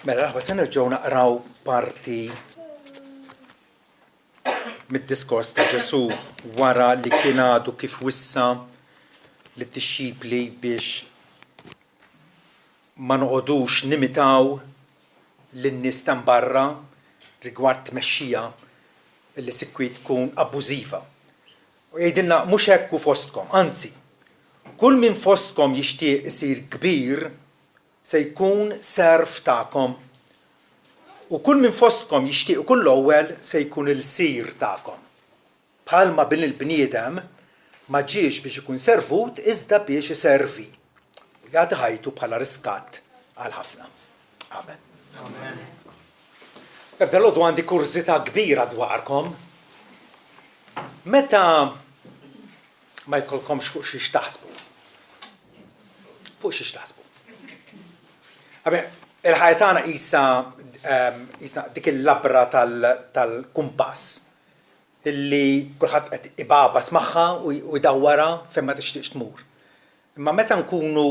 Mela aħna se nerġgħu naqraw parti mid-diskors ta' Ġesu wara li kien għadu kif wissa lit-tixxipli biex ma noqogħdux nimitaw lin-nies ta' barra rigward tmexxija li sikwit tkun abbużiva. U jgħidilna mhux hekk fostkom, anzi, kull min fostkom jixtieq isir kbir se jkun serv tagħkom. U kull min fostkom jixtieq kull ewwel se jkun il-sir tagħkom. Bħalma bin il-bniedem ma ġiex biex ikun servut iżda biex iservi. Jagħti ħajtu bħala riskatt għal ħafna. Amen. Amen. Ebda l-għodu għandi kurzita kbira dwarkom. Meta ma jkollkomx fuq xiex taħsbu. Fuq xiex taħsbu. Il-ħajtana isa dik il-labra tal-kumpass illi kulħadd qed ibabas magħha u jdawwara fejn ma tixtieqx tmur. Imma meta nkunu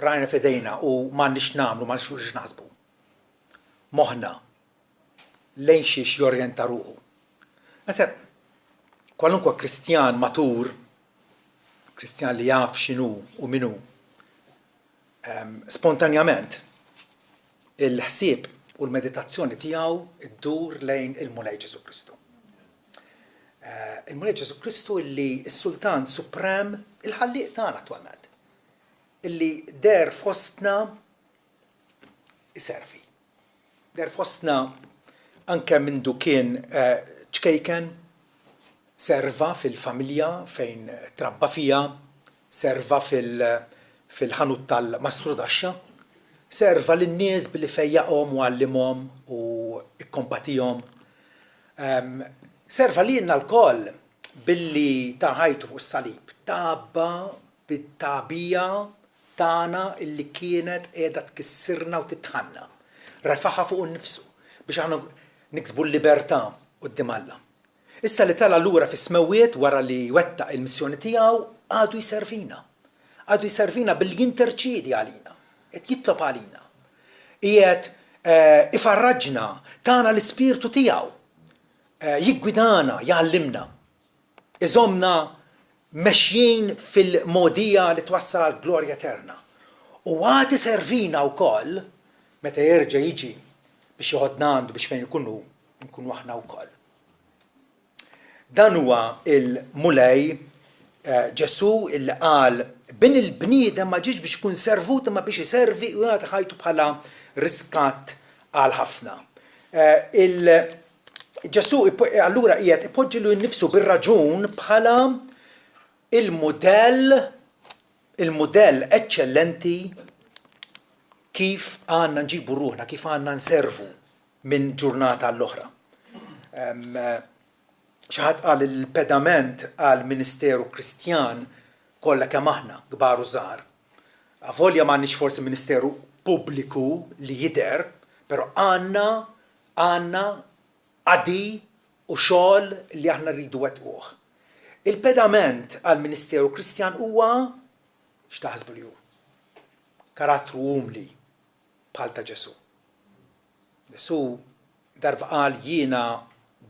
rajna f'idejna u m'għandniex nagħmlu m'għandniex fuq xiex naħsbu. Moħħna lejn xiex jorjenta ruħu. Għaseb, kwalunkwa Kristjan matur, Kristjan li jaf x'inhu u minhu, spontanjament il-ħsieb u l-meditazzjoni tiegħu iddur lejn il-Mulej Ġesu Kristu. Il-Mulej Ġesu Kristu illi s-Sultan Suprem il-ħallieq tagħna attwalment. Illi der fostna iservi. Der fostna anke mindu kien ċkejken, serva fil-familja fejn trabba fija, serva fil-ħanut tal-Mastru Daxxa, serva lin-nies billi fejjaqhom u għallimhom u ikkompatihom. Serva lilna l-koll billi ta' ħajtu fuq is-salib. Tabba bit-tabija tagħna illi kienet qiegħda tkissirna u titħanna. Refaħa fuq innifsu biex aħna niksbu l-libertà quddiem Alla. Issa li tala lura fis-smewwiet wara li wettaq il-missjoni tiegħu għadu jservina. Għadu jservina billi jinterċiedi għalina. Qed jitlob għalina. Qiegħed ifarraġna tagħna l-ispirtu tiegħu. Jiggwidana, jgħallimna. Iżomna mexjin fil-modija li twassal għal glorja eterna. U għad iservina wkoll meta jerġa' jiġi biex joħodna għandu biex fejn nkunu aħna wkoll. Dan huwa il-Mulej Ġesu illi qal bin il-bniedem ma ġiex biex ikun servut imma biex iservi u jagħti ħajtu bħala riskatt għal ħafna. Ġesu allura qiegħed ipoġġilu nnifsu bir-raġun bħala il-mudell eċċellenti kif għandna nġibu ruħna, kif għandna nservu minn ġurnata għall-oħra. Xaħat qal il-pedament għal Ministeru Kristjan kollha kemm aħna kbar u żgħar. Avolja m'għandniex forsi ministeru pubbliku li jidher, però għandna għadi u xogħol li aħna rridu wettquh. Il-pedament għal Ministeru Kristjan huwa x'taħsbu li hu? Karattru umli bħal ta' Ġesu. Ġesu darba qal jiena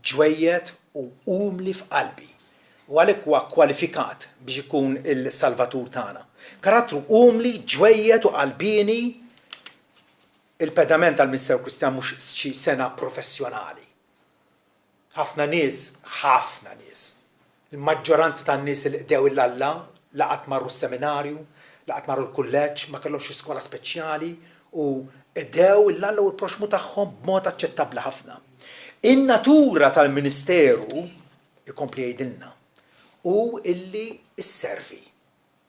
ġwejjed u umli f'qalbi. U għalhekk huwa kwalifikat biex ikun il-Salvatur tagħna. Karattru umli, ġwejjed u qalbini. Il-pedament tal-Ministeru Kristjan mhux xi sena professjonali. Ħafna nies, il-maġġoranza tan-nies li qdew il-Alla laqgħet marru s-seminarju, laqgħet marru l-kulleġġ, ma kellhomx iskola speċjali u qdew il-Alla u l-proxmu tagħhom b'mod aċċettabbli ħafna. In-natura tal-Ministeru ikompli jgħidilna u illi isservi.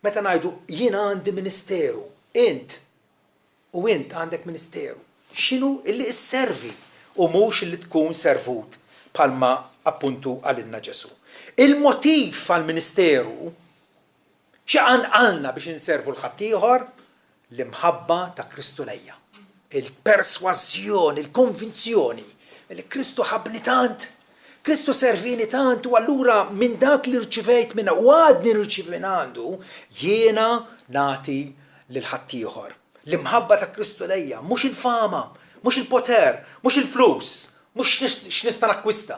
Meta ngħidu jien għandi ministeru, int għandek ministeru. X'inhu illi isservi u mhux illi tkun servut bħalma appuntu għalilna Ġesu. Il-motiv għall-Ministeru x'għanqalna biex inservu l-ħadd ieħor l-imħabba ta' Kristu lejja. Il-persważjoni, il-konvinzjoni li Kristu ħabni tant, Kristu servini tant u allura minn dak li rċivejt minna u għadni rċivin għandu jiena nagħti lil ħadd ieħor. L-imħabba ta' Kristu lejja, mhux il-fama, mhux il-poter, mhux il-flus, mhux x'nista' nakkwista.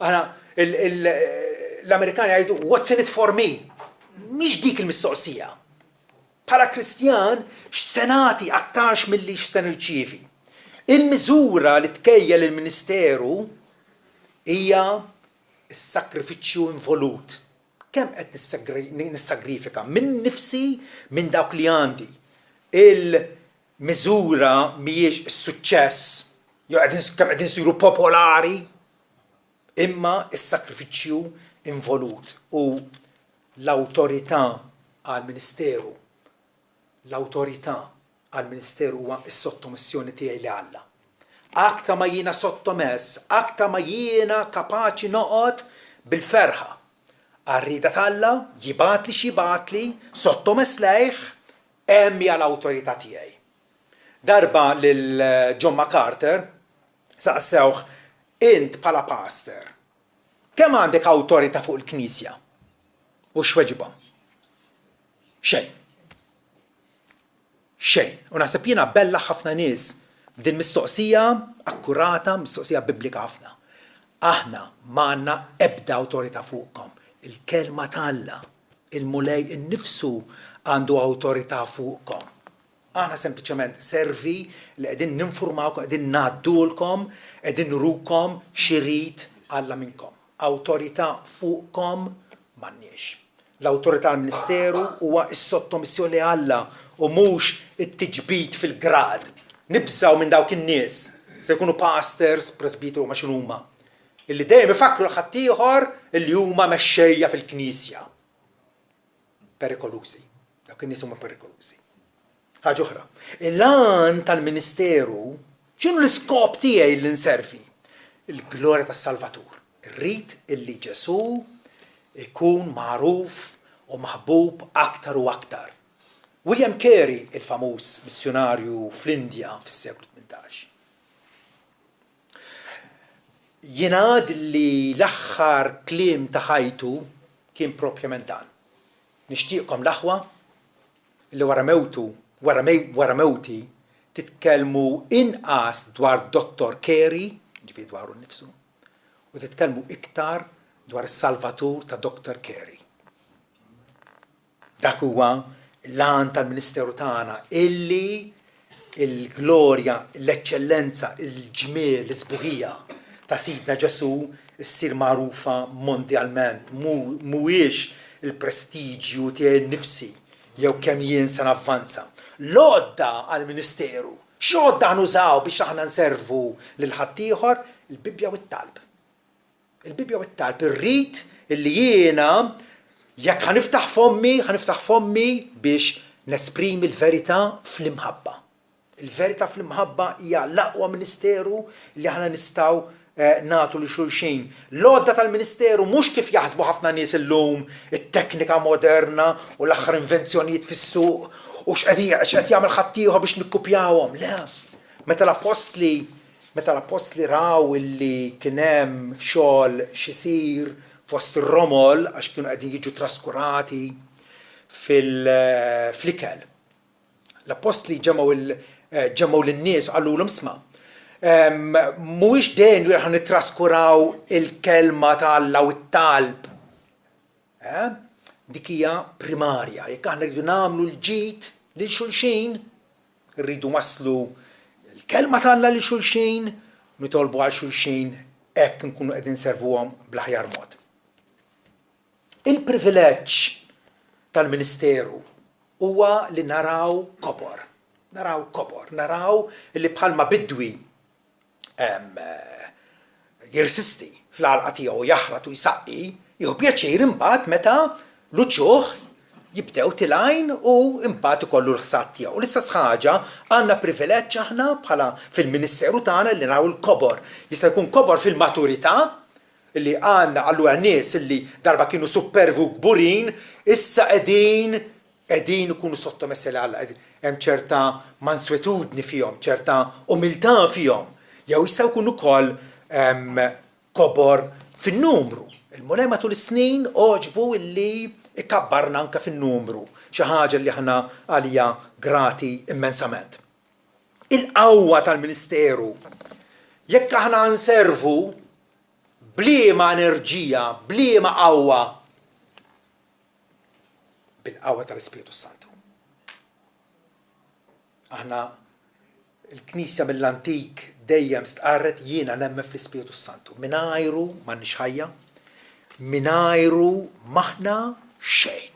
Aħna l-Amerikani jgħidu what's in it for me? Mhix dik il-mistoqsija. Bħala Kristjan x'senati aktarx milli x'se nirċievi. Il-miżura li tkejjel il-Ministeru hija s-sakrifiċċju involut. Kemm qed nissagrifika minn nifsi minn dawk li għandi. Il-miżura mhijiex is-suċċess jew kemm qegħdin isiru popolari, imma s-sakrifiċċju involut u l-awtorità għall-Ministeru. L-awtorità għall-Ministeru huwa s-sottomissjoni tiegħi li Alla. Aktar ma jiena sottomess, aktar ma jiena kapaċi noqgħod bil-ferħa. Għarrida tal-Alla, jibatli x'jibatli, sottomess lejh, hemm hija l-awtorità tiegħi. Darba lil John MacArthur saqsewh int bħala pastor, kemm għandek awtorità fuq il-Knisja? U x'weġibhom? Xejn. Xejn. U naħseb jiena bella ħafna nies din mistoqsija akkurata, mistoqsija biblika ħafna. Aħna m'għandna ebda awtorità fuqkom. Il-kelma tal-Alla, il-mulej innifsu għandu awtorità fuqkom. Aħna sempliċement servi li qegħdin ninfurmawkom, qegħdin ngħaddulkom, qegħdin nurukom xirid Alla minnkom. Awtorità fuqkom m'għandniex. L-awtorità għall-Ministeru huwa s-sottomissjoni Alla u mhux it-tiġbid fil-grad. Nibżgħu minn dawk in-nies se jkunu pastors, presbiteri u ma x'inhuma. Illi dejjem ifakru l-ħadd ieħor illi huma mexxejja fil-Knisja. Perikolużi. Dawk in-nies huma perikolużi. Ħaġa oħra. Il-għan tal-Ministeru x'inhu l-iskop tiegħi li nservi? Il-glorja tas-Salvatur. Irrid illi Ġesu ikun magħruf u maħbub aktar u aktar. William Carey, il-famuż missjonarju fl-Indja fis-seklu 18. Jingħad li l-aħħar kliem ta' ħajtu kien propjament dan. Nixtieqkom l-aħwa li wara mewti titkellmu inqas dwar Dr. Carey, ġifieri dwaru nnifsu, u titkellmu iktar dwar is-Salvatur ta' Dr. Carey. Dak huwa l-għan tal-Ministeru tagħna illi il-glorja, l-eċċellenza, il-ġmiel, l-isbuħija ta' Sidna Ġesu issir magħrufa mondjalment, mhuwiex il-prestiġju tiegħi nnifsi jew kemm jien se navvanza. L-għodda għall-Ministeru, x'għodda nużaw biex aħna nservu lil ħaddieħor? Il-Bibja u t-Talb. Il-Bibja u t-Talb irrid illi jiena jekk ħaniftaħ fommi biex nesprimi l-verità fl-imħabba. Il-verità fl-imħabba hija l-aqwa Ministeru li aħna nistgħu nagħtu li xulxin. L-għodda tal-Ministeru mhux kif jaħsbu ħafna nies illum it-teknika moderna u l-aħħar invenzjonijiet fis-suq u x'qed jagħmel ħadd ieħor biex nikkupjawhom. Le, meta l-apostli raw illi kien hemm xogħol xisir fost ir-romol għax kienu qegħdin jiġu traskurati fl-ikel. L-apostli ġemgħu lin-nies u qallulhom isma' mhuwiex dejn li aħna nittraskuraw il-kelma tal-Alla u t-talb. Dik hija primarja. Jekk aħna rridu nagħmlu l-ġid lil xulxin, rridu waslu l-kelma tal-Alla lil xulxin, nitolbu għal xulxin hekk nkunu qegħdin servuhom bl-aħjar mod. Il-privileġġ tal-Ministeru huwa li naraw kobor. Naraw li bħalma bidwi jirsisti fl-għalqa tiegħu jaħrat u jsaqqi, jew pjaċir imbagħad meta l-uċuħ jibdew tilgħin u imbagħad ikollu l-ħsad tiegħu. U l-istess ħaġa għandna privileġġ aħna bħala fil-Ministeru tagħna li naraw il-kobor. Jista' jkun kobor fil-maturità illi għandna allura nies illi darba kienu supervi u kburin, issa qegħdin ikunu sottomessi Alla. Hemm ċerta manswetudni fihom, ċerta umiltà fihom. Jew jistgħu jkunu wkoll kobor fin-numru. Il-mulej matul is-snin oġbu illi ikkabbarna anke fin-numru, xi ħaġa li aħna għalija grati immensament. il-qawwa tal-Ministeru. Jekk aħna nservu bliema enerġija, bliema qawwa, bil-qawwa tal-Ispiritu Santu. Aħna il-Knisja mill-Antik dejjem stqarret jiena nemmen fl-Ispiritu Santu. Mingħajru m'għandniex ħajja, mingħajru m'aħna xejn.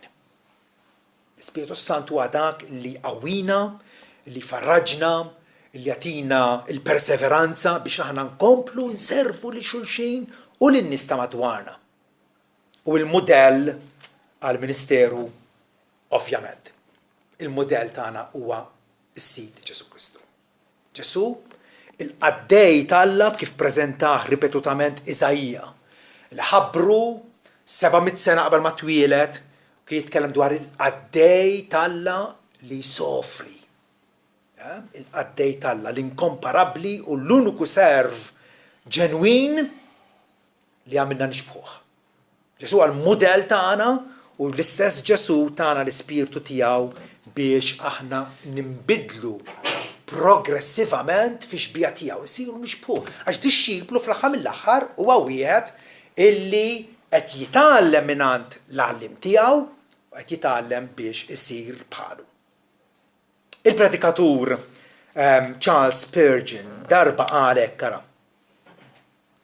L-Ispiritu Santu huwa dak li qawwina, li farraġna, li jagħtina l-perseveranza biex aħna nkomplu nservu li xulxin u lin-nies ta' madwarna. U l-mudell għall-Ministeru ovvjament. Il-mudell tagħna huwa s-Sid Ġesu Kristu. Ġesu, il-qaddej tal-Alla kif preżentah ripetutament Iżajija, li ħabbru 700 sena qabel ma twieled, kien jitkellem dwar il-qaddej tal-Alla li jsofri. Il-qaddej tal-Alla l-inkomparabbli u l-uniku serv ġenwin li għamilna nixbħuh. Ġesu għal-mudell tagħna u l-istess Ġesu tagħna l-Ispirtu tiegħu biex aħna nimbidlu progressivament fi xbija tiegħu, isiru nixbħuh. Għax dixxiplu fl-aħħar mill-aħħar huwa wieħed illi qed jitgħallem mingħand l-għallim tiegħu u qed jitgħallem biex isir bħalu. Il-predikatur Charles Spurgeon darba qal hekk ara.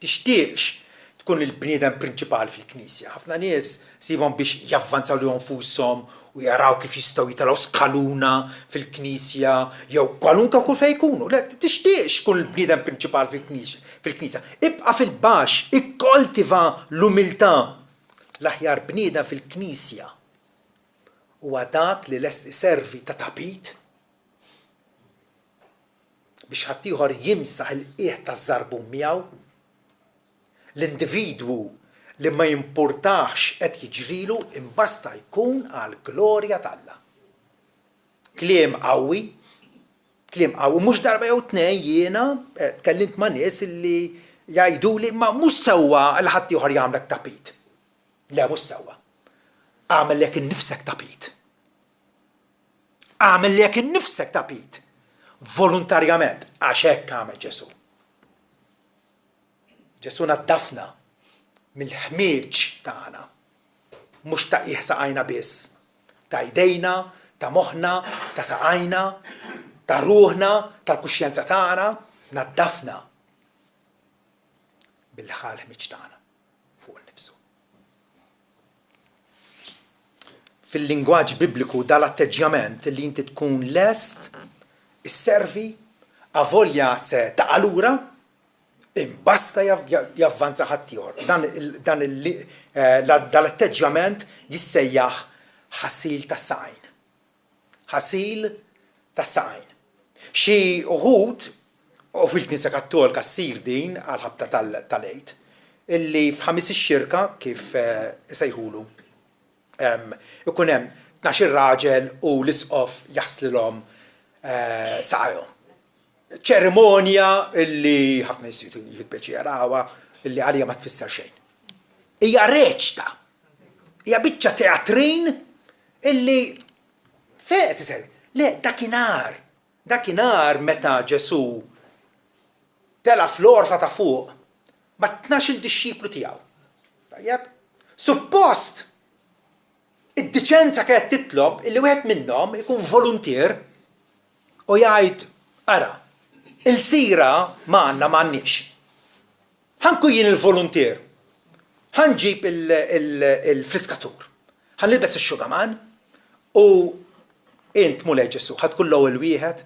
Tixtieqx tkun il-bniedem prinċipali fil-Knisja. Ħafna nies sibhom biex javvanzaw lihom nfushom u jaraw kif jistgħu jitalgħu skaluna fil-Knisja jew kwalunkwe kull fejn jkunu. Le, tixtieqx tkun il-bniedem prinċipali fil-Knisja. Ibqa' fil-baxx, ikkoltiva l-umiltà. L-aħjar bniedem fil-Knisja huwa dak li lest iservi ta' tabit biex ħaddieħor jimsaħ il-qiegħ taż-żarbun miegħu. L-individwu li ma jimpurtax qed jiġrilu imbasta jkun għal glorja tal-Alla. Kliem qawwi, mhux darba jew tnejn jiena tkellimt ma' nies illi jgħiduli ma mhux sewwa li ħadd ieħor jagħmlek tapit. Le mhux sewwa. Għamel lek innifsek tapit. Għamel lek innifsek tapit. Volontarjament għax hekk għamel Ġesu. Ġesu naddafna mill-ħmieġ tagħna. Mhux ta' saqajna biss. Ta' idejna, ta' moħħna, ta' saqajna, ta' ruħna, tal-kuxjenza tagħna, naddafna bil-ħal ħmieġ tagħna fuq innifsu. Fil-lingwaġġ Bibliku dal-atteġġjament li inti tkun lest isservi avolja se taqalura imbasta javvanza ħaddieħor. Dan l-atteġġjament jissejjaħ ħasil ta' sajn. Ħasil ta' sajn. Xi uħud u fil-Knisja Kattolika ssir din għal ħabta tal-għid illi f'ħamis ix-xirka kif isejħulu ikun hemm 12 raġel u l-isqof jaħslilhom saqajhom. ċerimonja illi ħafna jisitu jitbeċi jarawha illi għalija ma tfisser xejn. Hija reċta. Hija biċċa teatrin illi fejn isir. Le, dakinhar meta Ġesu tela fl-orfa ta' fuq ma 12 il-dixxiplu tiegħu. Tajjeb? Suppost id-diċenza kienet titlob illi wieħed minnhom ikun volunteer u jgħid ara, il-sira m'għandniex. Ħankun jien il-volunteer. Ħanġib il-friskatur. Ħanilbes ix-xugaman u int mulej Ġesu ħadkun l-ewwel wieħed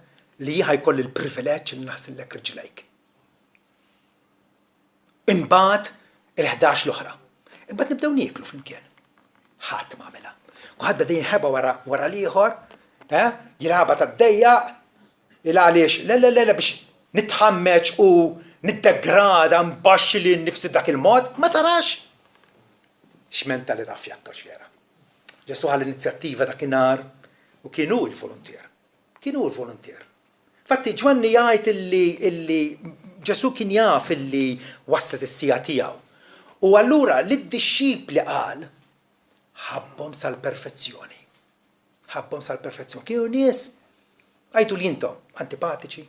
li ħajkoll il-privileġġ li naħsillek riġlejk. Imbagħad il-11 l-oħra. Imbagħad nibdew nieklu flimkien. Ħadd m'għamilha. Ħadd beda jinħeba wara l-ieħor, jilħabha tad-dejjaq il għaliex, le biex nitħammeċ u niddegrada mbaxxi li nnifsi dak il-mod, ma tarax. X'mentalità fjakkax vera. Ġesu ħall-inizjattiva dakinhar u kienu l-volontier. Fatti Ġwanni jgħid illi Ġesu kien jaf illi waslet is-sija tiegħu. U allura lid-dixxipli qal ħabbhom sal-perfezzjoni. Kienu nies għajtu li jintom antipatiċi,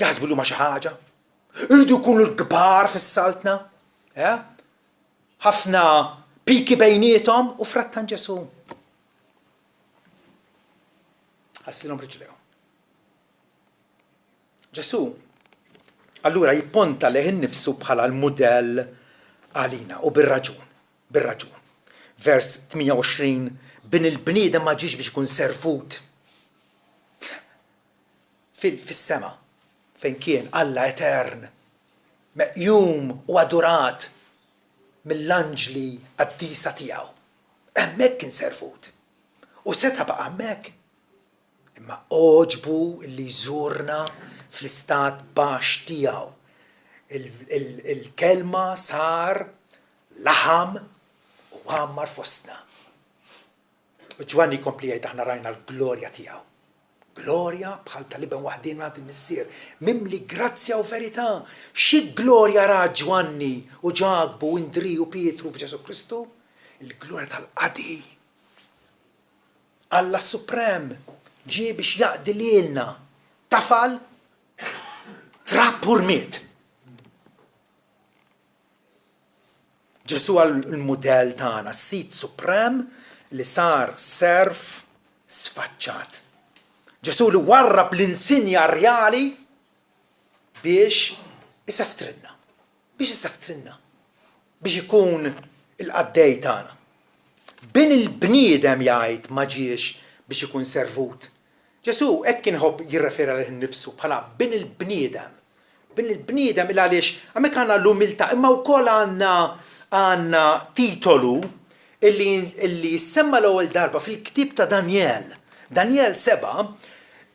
jaħsbu li ma xi ħaġa, irridu jkunu l-kbar fis-saltna, ħafna piki bejnietom u frattan Ġesu. Ħassilhom riġlejhom. Ġesu allura jipponta leħ innifsu bħala l-mudell għalina u bir-raġun. Vers 28, bin il-bniedem ma ġiex biex ikun servut. Fis-sema fejn kien Alla etern, meqjum u adurat mill-anġli qaddisa tiegħu. Hemmhekk kien servut. U seta' baqa' hemmhekk. Imma oġbu li jżurna fl-istat baxx tiegħu. Il-kelma sar laħam u għammar fostna. U Ġwanni jkompli jgħid aħna rajna l-glorja tiegħu. Glorja bħal tal-iben waħdin għad missier. Mimli grazzja u verità. Xi glorja ra Ġwanni u Ġagbu u Indri u Pietru f'Ġesu Kristu? Il-glorja tal-qadi. Alla Suprem ġie biex jaqdi lilna tafal trapp u rmiet. Ġesu għal-modell tagħna, s-Sit Suprem li sar serf sfaċċat. Ġesu li warrab l-insinja rjali biex isaftrinna. Biex ikun il-qaddej tagħna. Bin il-bniedem jgħid ma ġiex biex ikun servut. Ġesu hekk inħobb jirrefera lih innifsu bħala bin il-bniedem. Bin il-bniedem il għaliex hemmhekk għandna l-umiltà imma wkoll għandna titolu illi jissemma l-ewwel darba fil-ktieb ta' Daniel. Daniel 7,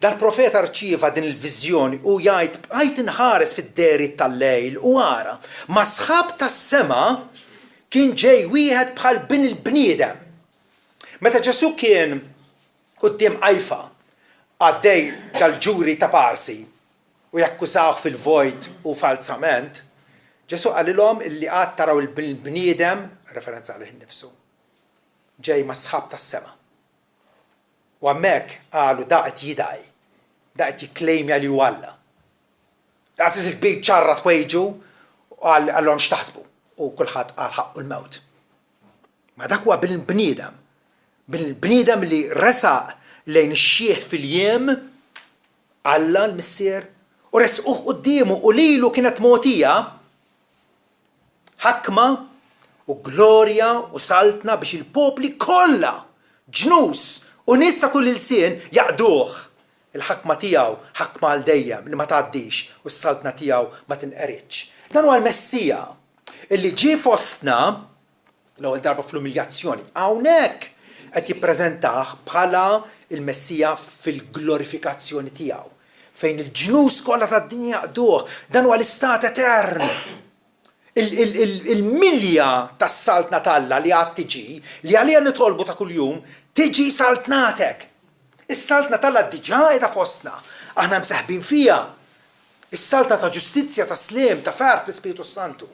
dal-profeta rċieva din il-viżjoni u jgħid bqajt inħares fid-deri tal-lejl u ara ma sħab tas-sema kien ġej wieħed bħal bin il-bniedem. Meta Ġesu kien quddiem Qajfa għaddej tal-ġuri ta' Parsi u jakkużawh fil-vojt u falsament, Ġesu qalilhom illi qatt taraw il-bniedem, referenza għalih innifsu, ġej ma' sħab tas-sema. U hemmhekk qalu daqet jidaj, daqet jikklejmja li huwa Alla. Daqs il-kbir ċarra twejġu u għallhom x'taħsbu u kulħadd qal ħaqqu l-mewt. Ma dak huwa bil-bniedem. Bil-bniedem li resaq lejn ix-xieħ fil-jiem Alla l-missier u resquh qudiemu u lilu kienet mogħtija ħakma u glorja u saltna biex il-popli kollha ġnus u nies ta' kull ilsien jaqduh. Il-ħakma tiegħu ħakma għal dejjem li ma tgħaddix u s-saltna tiegħu ma tinqeritx. Dan huwa l-Messija illi ġie fostna l-ewwel darba fl-umiljazzjoni. Hawnhekk qed jippreżentah bħala il-Messija fil-glorifikazzjoni tiegħu fejn il-ġnus kollha tad-dinja jaqduh. Dan huwa l-istat etern. Il-milja tas-saltna talla li għad tiġi li għalija nitolbu ta' kuljum tiġi saltnatek. Is-saltna talla diġà qiegħda fostna. Aħna mseħbin fija. Is-saltna ta' ġustizzja, ta' sliem, ta' fer fl-Ispiritu Santu.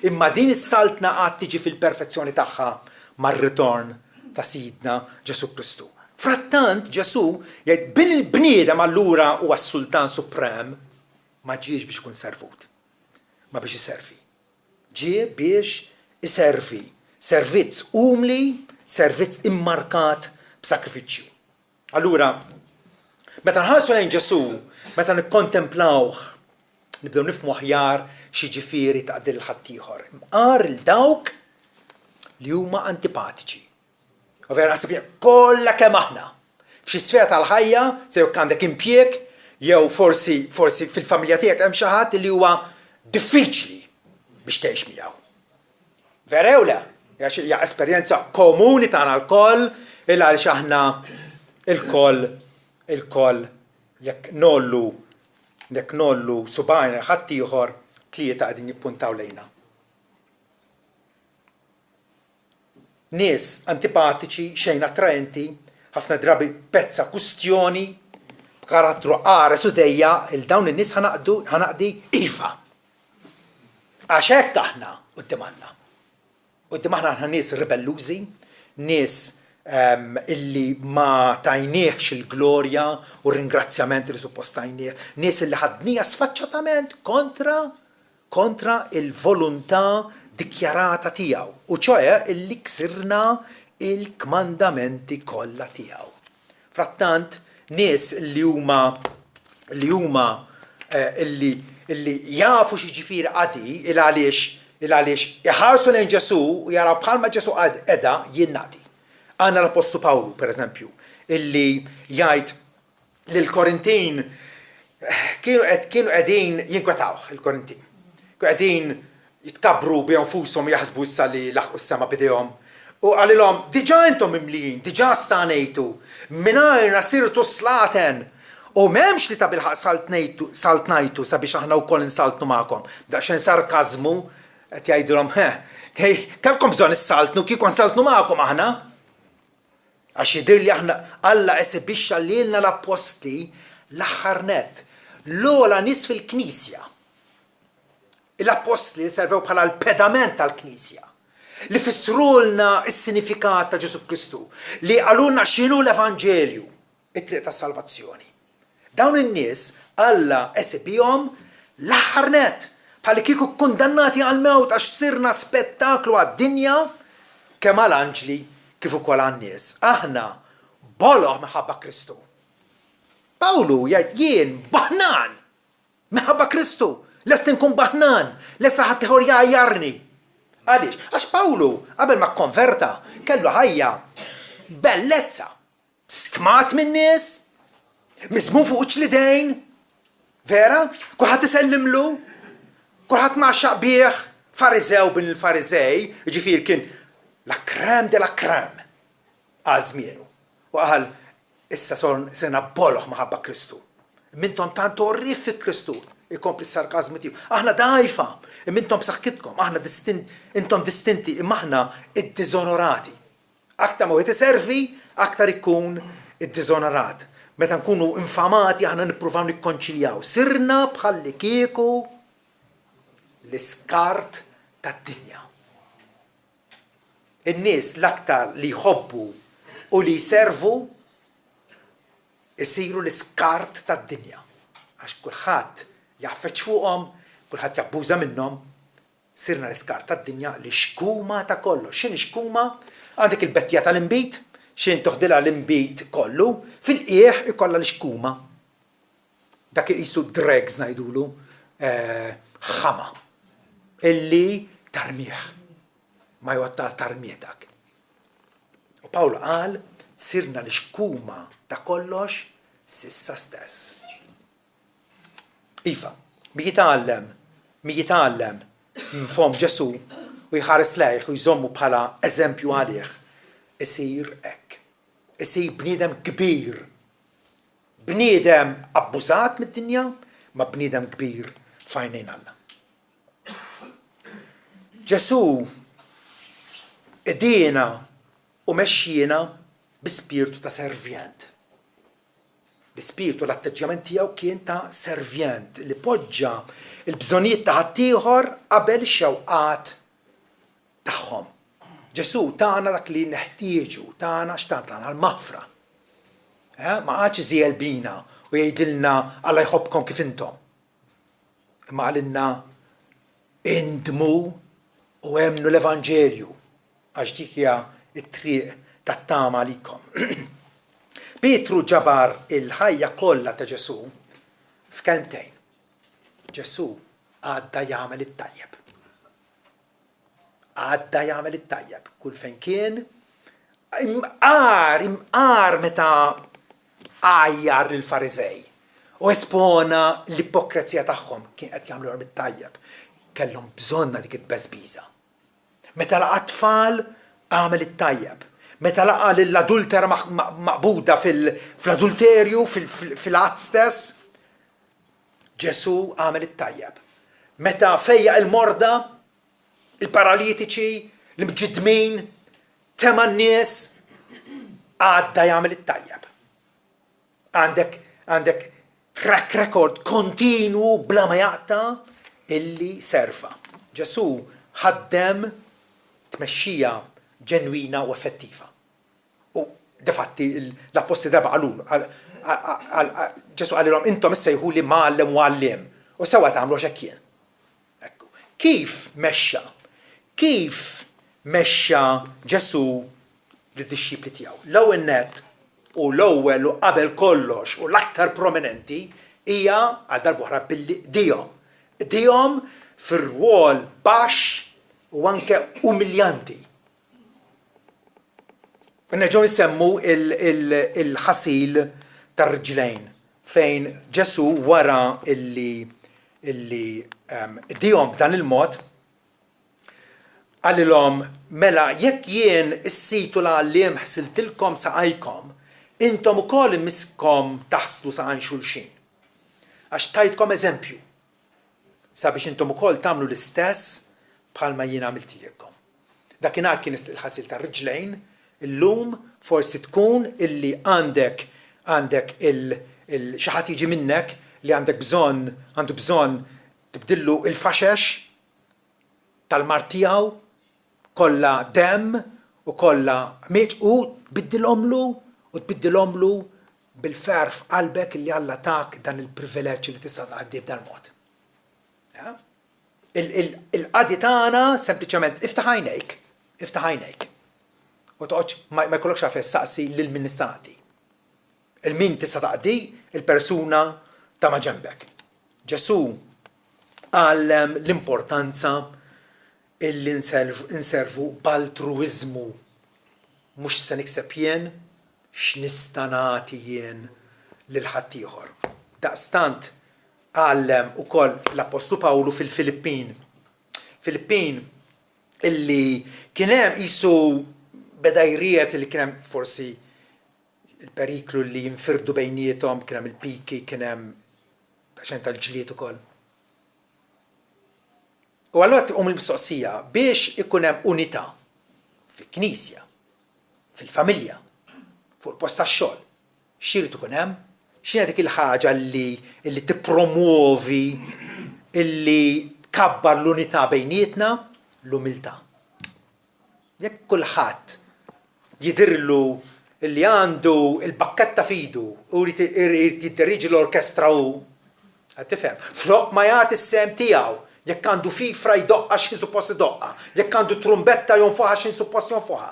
Imma din is-saltna għad tiġi fil-perfezzjoni tagħha mar-ritorn ta' Sidna Ġesu Kristu. Frattant Ġesu jgħid bin il-bniedem allura huwa s-Sultan Suprem ma ġiex biex ikun servut. Ma biex iservi. Ġie biex iservi. Servizz umli, servizz immarkat b'sakrifiċċju. Allura, meta nħarsu lejn Ġesu, meta nikkontemplawh, nibdew nifhmu aħjar xi ġifieri ta' din il-ħaddieħor. Imqar il dawk li huma antipatiċi. Ovvera naħseb kollha kemm aħna. F'xi sfera tal-ħajja, se jekk għandek impjieg, jew forsi fil-familja tiegħek hemm xi ħadd li huwa diffiċli biex tgħix miegħu. Vera jew le? Hija esperjenza komuni tagħna l-koll il għaliex aħna il-koll jekk nollu subajna ħadd ieħor tlieta qegħdin jippuntaw lejna. Nies antipatiċi, xejn attraenti, ħafna drabi pezza kustjoni b'karattru qares u dejja il-dawn in-nies ħanaqdi iva. Għax hekk aħna quddiem Alla. Quddiem aħna nies ribellużi, nies illi ma tajnieħx il-glorja u ringrazzjament li suppost tajnieħ. Nies illi ħadnija sfaċċatament kontra il-volontà dikjarata tiegħu. U ċoe illi ksirna il-kmandamenti kollha tiegħu. Frattant, nies li huma illi jafu x'jiġifieri qadi il għaliex iħarsu lejn Ġesu u jaraw bħalma Ġesu qiegħda jinnati. Għandna l-Apostlu Pawlu, pereżempju, illi jgħid lill-Korintin kienu qegħdin jinkwetaw il-Korintin. Kienu qegħdin jitkabru b'anfushom jaħsbu issa li laħqu s-sema bidejhom. U għalilhom diġà intom imlijin, diġà stanejtu, mingħajr sirtu slaten. U m'hemmx li ta' bilħaq saltnajtu sabiex aħna wkoll insaltnu magħkom. Daqsxejn sarkażmu qed jgħidulhom kellkom bżonn issaltnu kieku nsaltnu magħkom aħna. Għax jidher li aħna Alla esibixxa lilna l-apostli l-aħħar nett. L-ogħla nies fil-Knisja. L-apostli servew bħala l-pedament tal-Knisja. Li fissrulna s-sinifikat ta' Ġesu Kristu. Li għalulna x'inhu l-Evanġelju, it-triq ta' salvazzjoni. Dawn in-nies Alla esibihom l-aħħar nett. Bħalli kieku kundannati għal-mewt għax sirna spettaklu għad-dinja kemm għall-anġli kif ukoll għan-nies. Aħna boloħ minħabba Kristu. Pawlu jgħid jien baħnan minħabba Kristu. Lest inkun baħnan, lest ħadd ieħor jgħajjarni. Għaliex? Għax Pawlu qabel ma kkonverta kellu ħajja bellezza. Stmat minn nies, miżmum fuq ċlidejn, vera? Kulħadd isellimlu, kulħadd maċċaq bih, Fariżew bin il-Fariżej, jiġifieri kien la crème de la crème għażmienu. U qal issa sena boloħ maħabba Kristu. Mintom tant orrif Kristu, ikompli s-sarkazmu tiegħu. Aħna dajfa, mintom b'saħħitkom, aħna intom distinti, imma aħna id-diżonorati. Aktar ma wieħed iservi, aktar ikun id-diżonorat. Meta nkunu infamati aħna nippruvaw nikkonċiljaw. Sirna bħalli kieku l-iskart tad-dinja. In-nies l-aktar li jħobbu u li jservu isiru l-iskart tad-dinja. Għax kulħadd jaffeċ fuqhom, kulħadd jabbuża minnhom, sirna l-iskart tad-dinja li xkuma ta' kollox. X'inhi xkuma? Għandek il-bettija tal-imbit, xejn toħdilha l-imbit kollu, fil-qiegħ ikollha l-xkuma. Dak iqisu dregs ngħidulu ħama illi tarmieħ. Ma jwattar tarmietak. U Pawlu qal, sirna l-xkuma ta' kollox sissa stess. Iva, mi jitgħallem mfhom Ġesu u jħares lejh u jżommu bħala eżempju għalih, isir hekk. Isir bniedem kbir. Bniedem abbużat mid-dinja, ma bniedem kbir f'għajnejn Alla. Ġesu idina u mexxina bi-spirtu ta' servjent. L-ispirtu l-atteġġjament tiegħu kien ta' servjent li poġġa l-bżonnijiet ta' ħaddieħor qabel ix-xewqat tagħhom. Ġesu tagħna dak li neħtieġu, tagħna x'tagħna l-maħfra. Ma għadx iżjel bina u jgħidilna Alla jħobbkom kif intom. Imma għalilna indmu u emnu l-Evanġelju. Għax dik hija t-triq tat-tama għalikom. Pietru ġabar il-ħajja kollha ta' Ġesu f'kelmtejn. Ġesu għadda jagħmel it-tajjeb. Għadda jagħmel it-tajjeb. Kull fejn kien imqar meta għajjar lill-Fariżej u espona l-ipokrezija tagħhom kien qed jagħmluhom it-tajjeb. Kellhom bżonna dik it-beżbiża. Meta laqa tfal għamel it-tajjeb. Meta laqa l-adultera maqbuda fil-adulterju, fil-att stess, Ġesu għamel it-tajjeb. Meta fejja il-morda, il-paralitiċi, l-mġidmin, tema n-nies, għadda jagħmel it-tajjeb. Għandek track record kontinu bla ma jaqta illi serva. Ġesu ħaddem tmexxija ġenwina u effettiva. U Difatti l-apposti darba għalulu. Ġesu għalilhom intom issa jħu li ma'allem u għallim. U sewa tagħmlu x'ekkien. Kif mexxa Ġesu lid-dixxipli tiegħu? L-ewwel nett u l-ewwel u qabel kollox u l-aktar prominenti hija għal darba oħra billi dihom fir-rwol baxx u anke umiljanti. Nerġgħu nsemmu il-ħasil tar-riġlejn fejn Ġesu wara illi dihom b'dan il-mod għalilhom mela jekk jien issitu l-għalliem ħsiltilkom saqajkom, intom ukoll imisskom taħslu saqajn xulxin. Għax tajtkom eżempju sabiex intom ukoll tagħmlu l-istess bħalma jien għamiltilkom. Dakinhar kien il-ħasil tar-riġlejn, illum forsi tkun illi għandek xi ħadd jiġi minnek li għandu bżonn tibdillu il-faxex tal-mar tiegħu kollha demm u kollha miġ u tbiddilhomlu bil-ferf qalbek li Alla tak dan il-privileġġ li tista' tgħaddi b'dan mod. Il-qadi tagħna sempliċement iftaħ għajnejk. U toqgħodx ma jkollokx għafes saqsi lil min nista' nagħti. Il-min tista' taqdi il-persuna ta' ma' ġembek. Ġesu għallem l-importanza illi nservu b'altruiżmu mhux se nikseb jien x'nista' nagħti jien lil ħadd ieħor. Daqstant għallem ukoll l-Apostlu Pawlu fil-Filippin illi kien hemm qisu bedajriet li kien hemm forsi il-periklu li jinfirdu bejniethom, kien hemm il-piki, kien hemm taxen tal-ġlied ukoll. U allura il-mistoqsija biex ikun hemm unità fil-Knisja, fil-familja, fuq il-post tax-xogħol. X'irid ikun hemm? X'inhi dik il-ħaġa li tippromuovi illi tkabbar l-unità bejnietna? L-umiltà. Jekk kulħadd jidirlu illi għandu il-bakketta fidu u jrid jidderriġi l-orkestra u tifhem. Flok ma jagħti is-sem tiegħu, jekk għandu fifra jdoqqa x'in suppost idoqqa, jekk għandu trumbetta jonfoħha x'in suppost jonfoħha.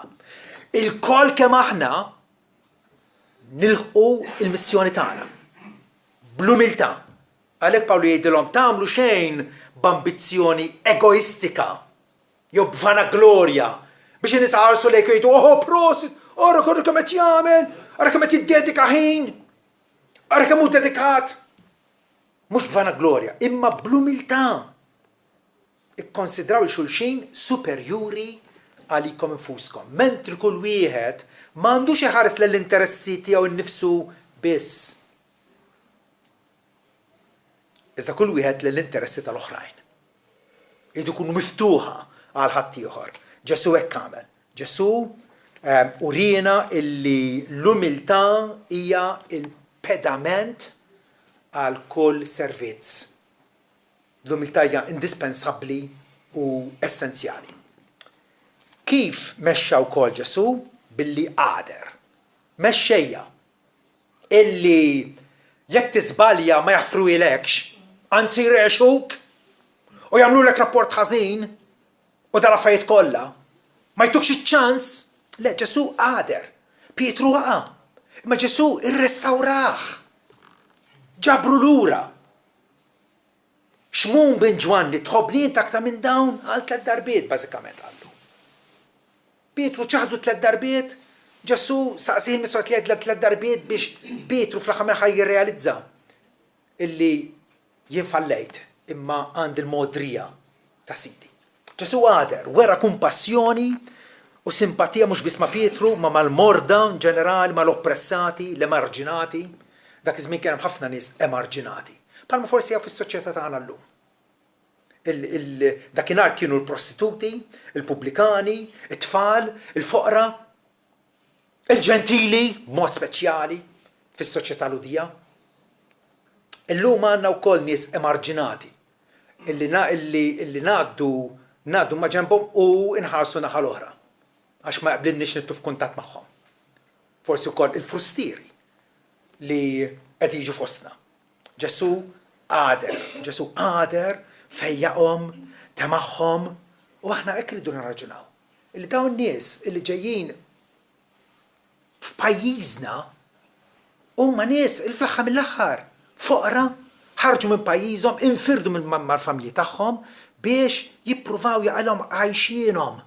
Il-koll kemm aħna nilħqu il-missjoni tagħna bl-umiltà. Għalhekk Pawlu jgħidilhom tagħmlu xejn b'ambizzjoni egoistika jew b'vanaglorja biex nisqarsu lejk jgħidu prosit, ora kemm qed jagħmel, ara kemm qed jiddedika ħin, ara kemm hu dedikat. Mhux b'vanaglorja, imma bl-umiltà. Ikkonsidraw il-xulxin superjuri għalikom infuskom. Mentri kull wieħed m'għandux iħares lill-interessi tiegħu innifsu biss. Iżda kull wieħed lill-interessi tal-oħrajn. Idu kunu miftuħa għal ħadd ieħor. Ġesu hekk għamel. Ġesu urina illi l-umiltà hija il-pedament għal kull servizz. L-umiltà hija indispensabbli u essenzjali. Kif mexxa wkoll Ġesu? Billi qader. Mexxejja illi jekk tiżbalja ma jaħfru ilekx, anzi jrexuk u jagħmlulek rapport ħażin u dal-affarijiet kollha, ma jtukx iċ-ċans, le Ġesu qader. Pietru waqa', imma Ġesu irrestawrah. Ġabru lura. Xmun bin Ġwanni tħobbni aktar minn dawn għal 3 darbiet bażikament għallu. Pietru ċaħdu 3 darbiet, Ġesu saqsih miswa 3 darbiet biex Pietru fl-aħħar ħaj jirrealizza illi jien fallejt imma għandi l-modrija ta' Sidi. Ġesu għader, wera kumpassjoni u simpatija mhux biss ma' Pietru, ma' mal-morda ġenerali, mal-oppressati, l-emarġinati. Dak iż-żmien kien hemm ħafna nies emarġinati. Palma forsi jaw fis-soċjetà tagħna llum. Dakinhar kienu l-prostituti, il-pubblikani, it-tfal, il-foqra, il-ġentili, b'mod speċjali fis-soċjetà ludija. Illum għandna wkoll nies emarġinati illi ngħaddu ma' ġenbhom u nħarsu naħa l-oħra għax ma qblilniex nittu f'kuntatt magħhom. forsi wkoll il-frustieri li qed jiġu fostna. Ġesu għader fejjaqhom, temaħħom, u aħna hekk ridu nirraġunaw. Illi dawn nies illi ġejjin f'pajjiżna huma nies il fl-aħħar mill-aħħar foqra ħarġu minn pajjiżhom, infirdu mal-familji tagħhom biex jippruvaw jaqalhom għajxienhom.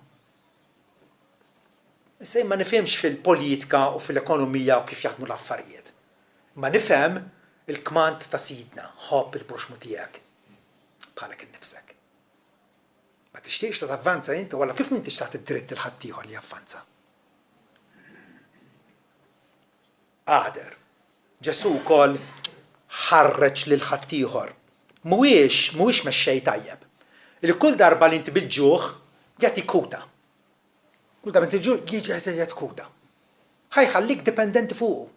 Issa ma nifhemx fil-politika u fil-ekonomija u kif jaħdmu l-affarijiet. Ma nifhem il-kmand ta' sidna, ħobb il-proxmu tiegħek bħalek innifsek. Ma tixtieqx ta' tavvanza inti walla kif m'intix taħt id-dritt il-ħaddieħor li javvanza. Għader. Ġesu wkoll ħarreġ lil ħaddieħor. Mhuwiex mexxej tajjeb. Li kull darba li inti bil-ġuħ jagħti kuta. Kull darba inti bil-ġuħ jiġi jagħti kuta. Ħajħallik dipendenti fuqu.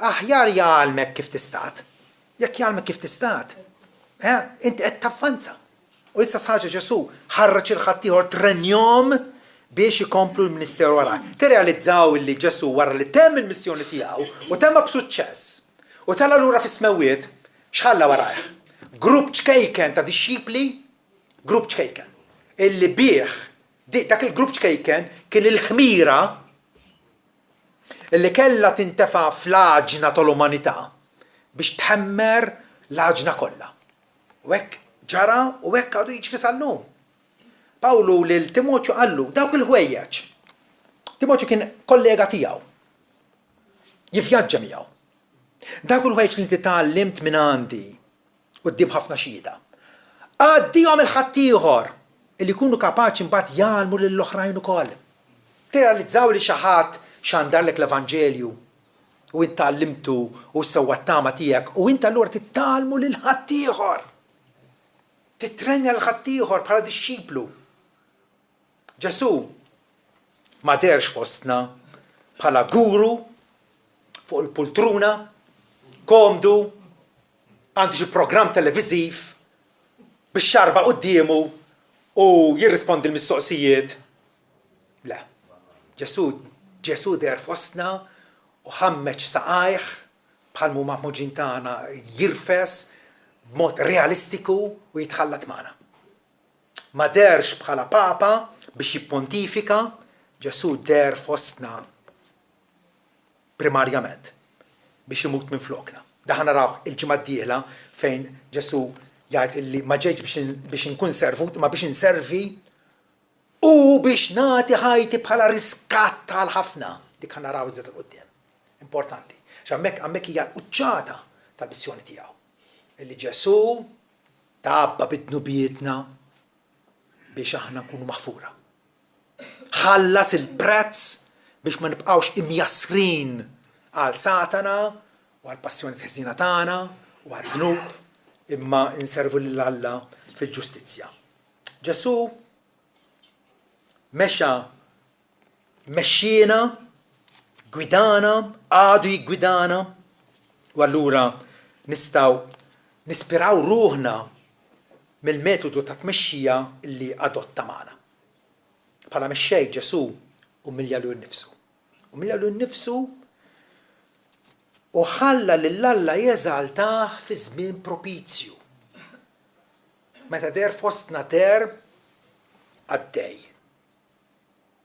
Aħjar jgħalmek kif tistat. Jekk jgħalmek kif tistat, inti qed tavvanza. U issa ħaġa Ġesu ħarreġ il-ħaddieħor trenjhom biex ikomplu l-Ministeru warah. Tirrealizzaw li Ġesu wara li temm il-missjoni tiegħu u temma b'suċċess u tala lura fis-smewwiet x'ħalla warajh. Grupp ċkejken ta' dixxipli, grupp ċkejken. Illi bih dak il-grupp ċkejken kien il-ħmira illi kellha tintefa' fl-għaġna tal-umanità biex tħemmer l-għaġna kollha. U hekk ġara u hekk għadu jiġri sal-lum. Pawlu lil Timotju qallu dawk il-ħwejjeġ. Timotju kien kollega tiegħu. Jivvjaġġa miegħu. Dawk il-ħwejjeġ li titgħallimt minn għandi quddiem ħafna xhieda. Għaddihom il-ħaddieħor li jkunu kapaċi mbagħad jgħalmu lill-oħrajn ukoll. Tirrealizzaw li xi ħadd x'għandallek l-Evanġelju u int għallimtu u sewwa t-tama tiegħek u int allura titgħallmu lil ħaddieħor. Titrenja l-ħaddieħor bħala dixxiplu. Ġesu ma derx fostna bħala guru fuq il-pultruna, komdu, għandu xi programm televiżiv biex xarba qudiemu u jirrispondi l-mistoqsijiet. Le. Ġesu der fostna u ħammeġ saqajh bħal mu maħmuġin tagħna jirfes b'mod realistiku u jitħallat magħna. Ma derx bħala papa biex jippontifika, Ġesu der fostna primarjament biex imut minn flokna. Daħna naraw il-ġimgħa d-dieħla fejn Ġesu jgħid illi ma ġejġ biex inkun servut ma biex inservi u biex nagħti ħajti bħala riskatt tal ħafna. Dik ħa naraw iżda l-qudiem. Importanti. Hemmhekk hija l-quċċata tal-missjoni tiegħu. Illi Ġesu tabba bid-dnubietna biex aħna nkunu maħfura. Ħallas il-prezz biex ma nibqgħux imjasrin għal Satana u għal passjoni ħżina tagħna u għal dnub imma inservu lil Alla fil-ġustizzja. Ġesu mexxiena, gwidana, għadu jiggwidana u allura nistgħu nispiraw ruħna mill-metodu ta' tmexxija li adotta magħna. Bħala mexxej Ġesu umiljalu nnifsu. Umiljalu nnifsu u ħalla lil Alla jeżaltah fi żmien propizju. Meta der fostna der għaddej.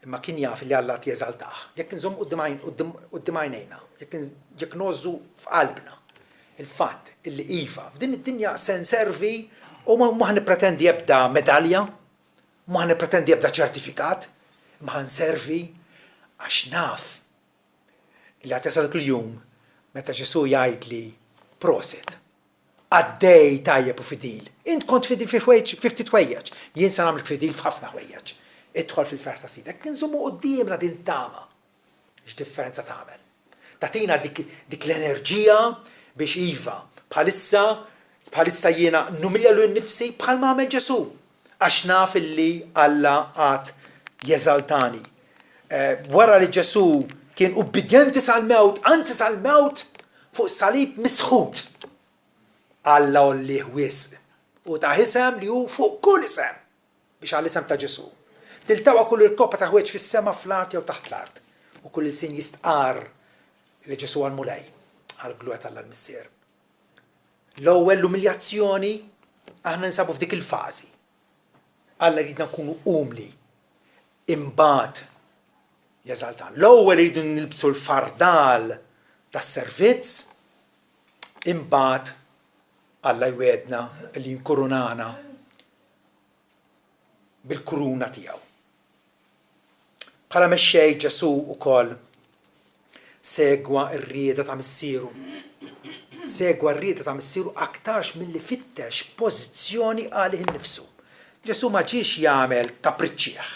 Imma kien jaf li Alla jeżaltah. Jekk inżomm quddiem għajnejna, jekk nożżu f'qalbna il-fatt illi iva f'din id-dinja se nservi u ma ħnipretendi ebda medalja, ma ħnipretendi ebda ċertifikat, ma ħanservi għax naf li għad jasal kull-jum meta Ġesu jgħidli proset. Għaddej tajjeb u fidil. Int kont fidil fi ftit ħwejjeġ, jien se nagħmel fidil f'ħafna ħwejjeġ. Idħol fil-fer ta' sidek, nżommu qudiemna din tama. X'differenza tagħmel? Tatina dik l-enerġija biex iva bħalissa jiena numiljalu nnifsi bħal ma għamel Ġesu għax naf illi Alla għad jeżaltani. Wara li Ġesu kien ubbidjenti sal-mewt, anzi sal-mewt fuq salib misħut. Alla ollih wisq u ta' isem li hu fuq kull isem biex għall-isem ta' Ġesu. Tiltawa kull il-koppa ta' ħwieġ fis-sema fl-art jew taħt l-art u kull sin jistqar li Ġesu għal-mulej, għal-glwet għall-missier. L-ewwel l-umiljazzjoni aħna nsabu f'dik il-fażi. Alla rridna nkunu umli, imbagħad jeżaltan. L-ewwel rridu nilbsu l-fardal tas-servizz, imbagħad Alla jwedna li jinkurunana bil-kuruna tiegħu. Bħala mexxej Ġesu wkoll segwa r-rieda ta' missieru. Segwa r-rieda ta' missieru aktarx milli fittex pożizzjoni għalih innifsu. Ġesu ma ġiex jagħmel kapriċċieħ.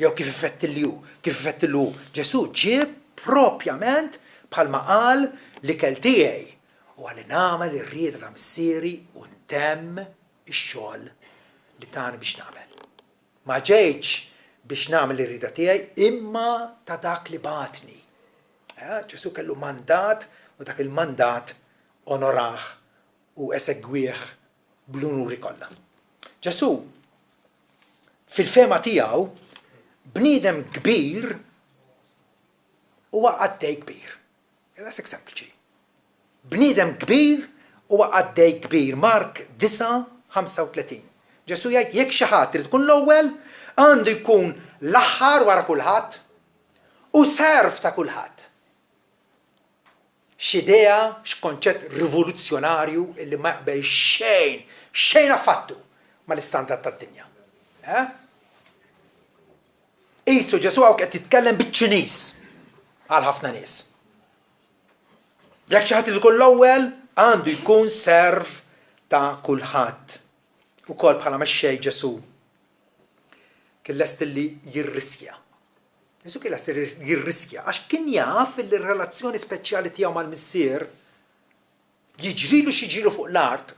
Jew kif ifettillu, Ġesu ġie propjament bħalma qal l-ikel tiegħi u għalli nagħmel ir-rieda ta' missieri u ntemm ix-xogħol li tani biex nagħmel. Ma ġejtx biex nagħmel ir-rieda tiegħi imma ta' dak li batni. Ġesu kellu mandat u dak il-mandat onorah u esegwih bl-unuri kollha. Ġesu fil-fema tiegħu bniedem kbir huwa għaddej kbir. That's sempliċi. Bniedem kbir huwa għaddej kbir. Mark 9:35. Ġesu jgħid jekk xi ħadd irid tkun l-ewwel għandu jkun l-aħħar wara kulħadd u serv ta' kulħadd. X'idea, x'konċett rivoluzzjonarju illi ma jaqbel xejn affattu mal-istandard tad-dinja. Qisu Ġesu hawn qed jitkellem biċ-Ċiniż għal ħafna nies. Jekk xi ħadd ikun l-ewwel għandu jkun serv ta' kulħadd. Ukoll bħala mexxej Ġesu kien lest li jirriskja. Ġesu kien lest jirriskja għax kien jaf li r-relazzjoni speċjali tiegħu mal-missier jiġrilu x'jiġrilu fuq l-art.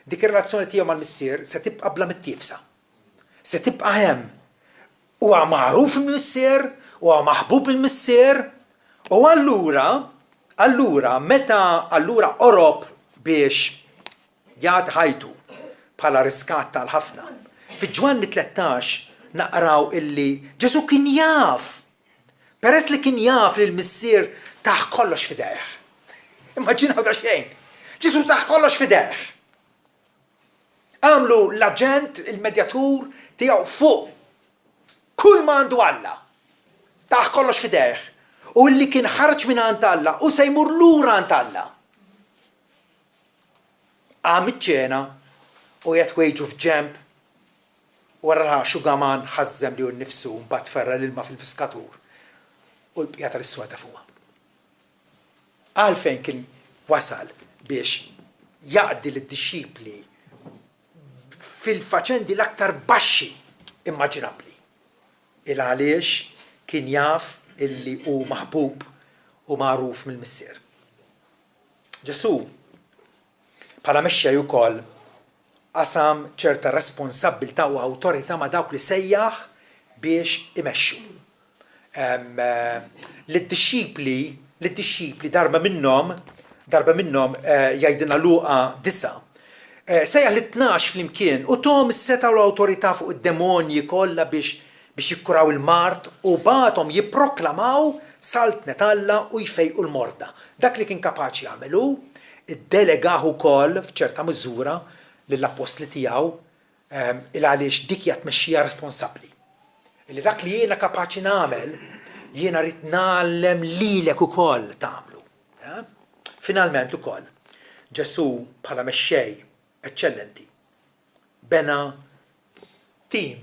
Dik ir-relazzjoni tiegħu mal-missier se tibqa' bla mittiefsa. Se tibqa' hemm. Huwa magħruf il-missier, huwa maħbub il-missier, u allura meta orob biex jagħti ħajtu bħala riskat tal-ħafna. Fi Ġwanni 13 naqraw illi Ġesu kien jaf. Peress li kien jaf li l-missier taħ kollox fidejh. Immaġinaw da xejn. Ġesu taħ kollox fidejh. Għamlu l-aġent, il-medjatur tiegħu fuq kull ma għandu Alla. Taħ kollox fidejh. U li kien ħarġ minn għand Alla u se jmur lura għand Alla. Għam iċ-ċena u jgħid wejġu f'ġemp wara xugaman ħażem li hu nnifsu mbagħad ferra l-ilma fil-fiskatur u l-bqija tal-iswata fuqha. Għalfejn kien wasal biex jaqdi lid-dixxipli fil-faċendi l-aktar baxxi immaġinabbli. Il għaliex kien jaf illi hu maħbub u magħruf mill-missier. Ġesu bħala mexxej ukoll qasam ċerta responsabbiltà u awtorità ma' dawk li sejjaħ biex imexxu. Lid-dixxipli darba minnhom jgħidilna Luqa 9 sejjaħ l-12 flimkien u tom is-seta u l-awtorità fuq id-demonji kollha biex jikkuraw il-mart u bagħathom jipproklamaw saltnet Alla u jfejqu l-morda. Dak li kien kapaċi jagħmlu iddelegaw ukoll f'ċerta miżura lill-apostli tiegħu il għaliex dik hija tmexxija responsabbli. Illi dak li jiena kapaċi nagħmel jiena rrid nagħlem lilek ukoll tagħmlu. Finalment ukoll Ġesu bħala mexxej eċċellenti bena tim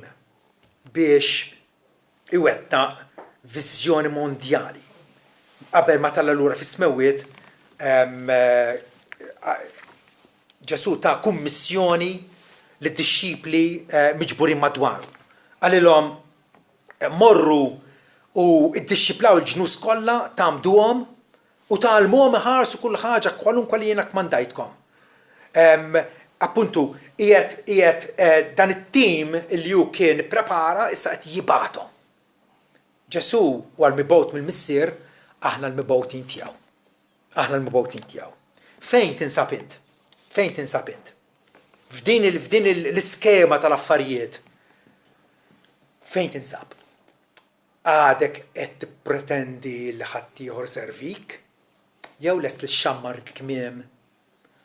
biex iwettaq viżjoni mondjali. Qabel ma talla lura fis-smewwiet Ġesu ta' kummissjoni lid-dixxipli miġburin madwaru. Għalilhom morru u iddixxiplaw il-ġnus kollha tagħmduhom u tgħallmuhom iħarsu kull ħaġa kwalunkwe li jiena kmandajtkom. Appuntu qiegħed dan it-tim li hu kien prepara issa qed jibgħathom. Ġesu huwa l-mibgħut mill-missier aħna l-mibgħutin tiegħu. Aħna l-mibgħutin tiegħu. Fejn tinsab int? Fejn tinsab int? F'din l-iskema tal-affarijiet. Fejn tinsab? għadek qed tippretendi li ħaddieħor servik, jew lest li xammar il-kmiem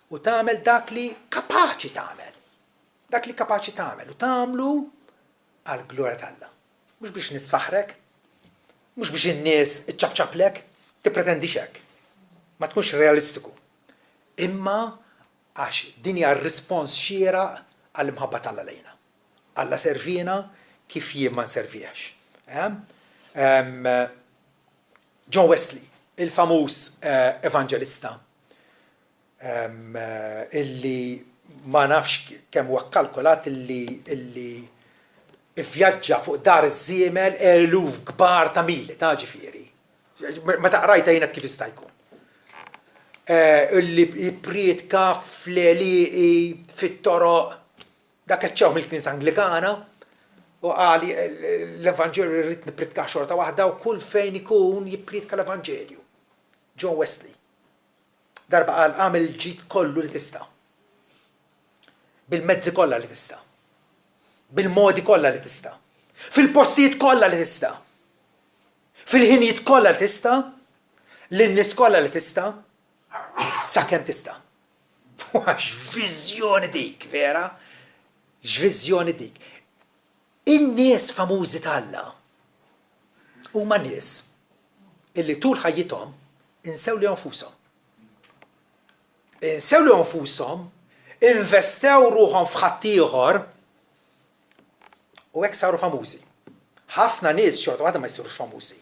u tagħmel dak li kapaċi tagħmel. Dak li kapaċi tagħmel u tagħmlu għall-glorja t'Alla. Mhux biex nisfaħrek, mhux biex in-nies iċċabċablek, tippretendix hekk. Ma tkunx realistiku. Imma għax din hija r-rispons xieraq għall-imħabba t'Alla lejna. Alla servina kif jien ma nserviex. John Wesley, il-famuż evanġelista, illi ma nafx kemm huwa kkalkulat illi ivvjaġġa fuq dar iż-żiemel eluf kbar ta' mili ta' ġifieri. Meta qrajta jien kif jista' jkun. Illi jippriedka fl-għelieqi fit-toroq dak eċċew mill-Knisja Anglikana u qali l-Evanġelju rrid nippriedka xorta waħda u kull fejn ikun jippriedka l-Evanġelju. John Wesley. Darba qal għamel il-ġid kollu li tista'. Bil-mezzi kollha li tista'. Bil-modi kollha li tista'. Fil-postijiet kollha li tista'. Fil-ħinijiet kollha li tista'. Lin-nies kollha li tista'. Sakemm tista'. X'viżjoni dik, vera? X'viżjoni dik. In-nies famużi t'Alla huma nies illi tul ħajjithom insew li nfushom. Insew li nfushom, investew ruħhom f'ħadd ieħor u hekk saru famużi. Ħafna nies xorta waħda ma jsirux famużi.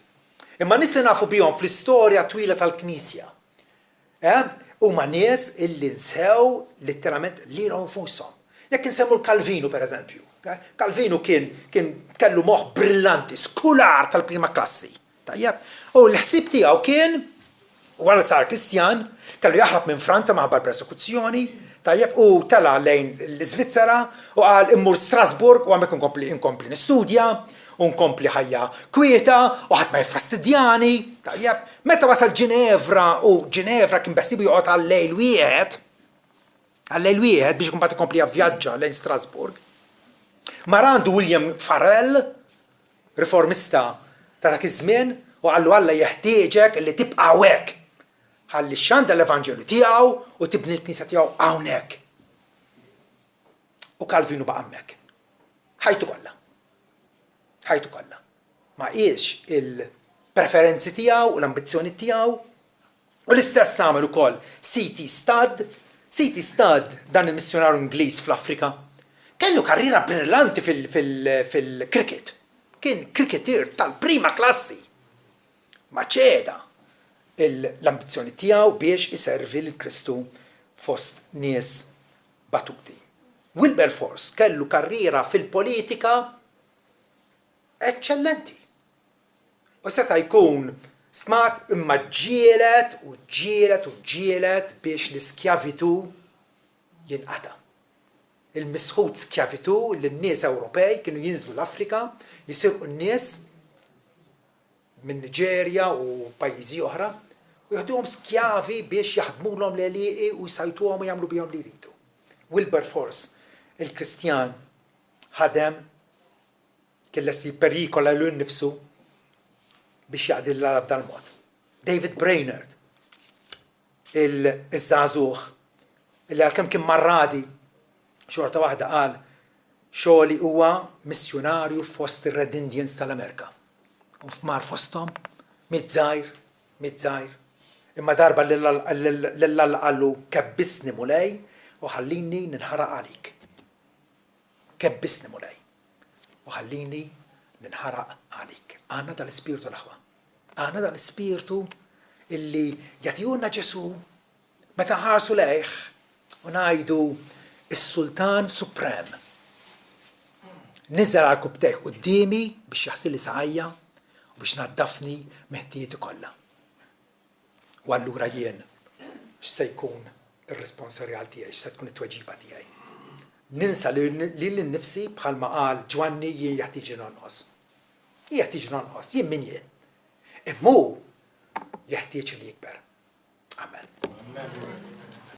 Imma nies li nafu bihom fl-istorja twila tal-Knisja. Huma nies illi nsew litteralment lilhom nfushom. Jekk insemmu l-Calvinu pereżempju. Calvinu kien kellu moħħ brillanti, skular tal-prima klassi. Tajjeb, u l-ħsieb tiegħu kien wara sar Kristjan, kellu jaħrab minn Franza maħabba persekuzzjoni, tajjeb, u tela lejn l-Iżvizzera u qal immur Strasburg u hemmhekk inkompli nistudja, u nkompli ħajja kwieta u ħadd ma jiffastidjani, tajjeb. Meta wasal Ġinevra u Ġinevra kien beħsibu joqgħod għal-lejl wieħed biex imbagħad ikompli vjaġġa lejn Strasburg. Marandu William Farel, riformista ta' dak iż-żmien, u għallu Alla jeħtieġek li tibqa' hekk. Ħalli x'għandha l-Evanġelju tiegħu u tibni l-Knisja tiegħu hawnhekk. U Calvinu baqa' hemmhekk. Ħajtu kollha. Ma qiex il-preferenzi tiegħu u l-ambizzjoni tiegħu. U l-istess għamel ukoll C.T. Studd. C.T. Studd dan il-missjonarju Ingliż fl-Afrika. Kellu karriera brillanti fil-cricket. Kien cricketer tal-prima klassi. Ma ċeda l-ambizzjoni tiegħu biex iservi l-Kristu fost nies batuti. Wilberforce kellu karriera fil-politika eċċellenti. U seta' jkun smat imma ġielet biex l-iskjavitu jinqata'. Il-misħud skjavitu l-nies Ewropej kienu jinżlu l-Afrika, jisirqu n-nies minn Niġerja u pajjiżi oħra u jieħduhom skjavi biex jaħdmulhom l-għelieqi u jsajtuhom u jagħmlu bihom li jridu. Wilberforce, il-Kristjan, ħadem kien lest jipperikola lil nnifsu biex jaqdi l-Arab dal-mod. David Brainerd, il-żagħżugħ, illi għalkemm kien marradi, xorta waħda qal xogħli huwa missjonarju fost ir-Red Indians tal-Amerika. U f'mar fosthom miż-żgħir. Imma darba l-Alla qallu kebbisni mulej u ħallini ninħaraq għalik. Kebbisni mulej u ħallini ninħaraq għalik. Għandna dal-ispirtu l-aħwa. Għandna dal-ispirtu illi jagħtihulna Ġesu meta ħarsu lejh u ngħidu is-Sultan Suprem. Niżel għal kubtejh qudiemi biex jaħsili saqajja u biex naddafni meħtijieti kollha. U allura jien x'se jkun ir-responsabilità tiegħi, x'se tkun it-tweġiba tiegħi. Ninsa lil nnifsi bħalma qal Ġwanni jien jeħtieġ nonqos. Jien min jien. Imma hu jeħtieġ li jikber. Amen.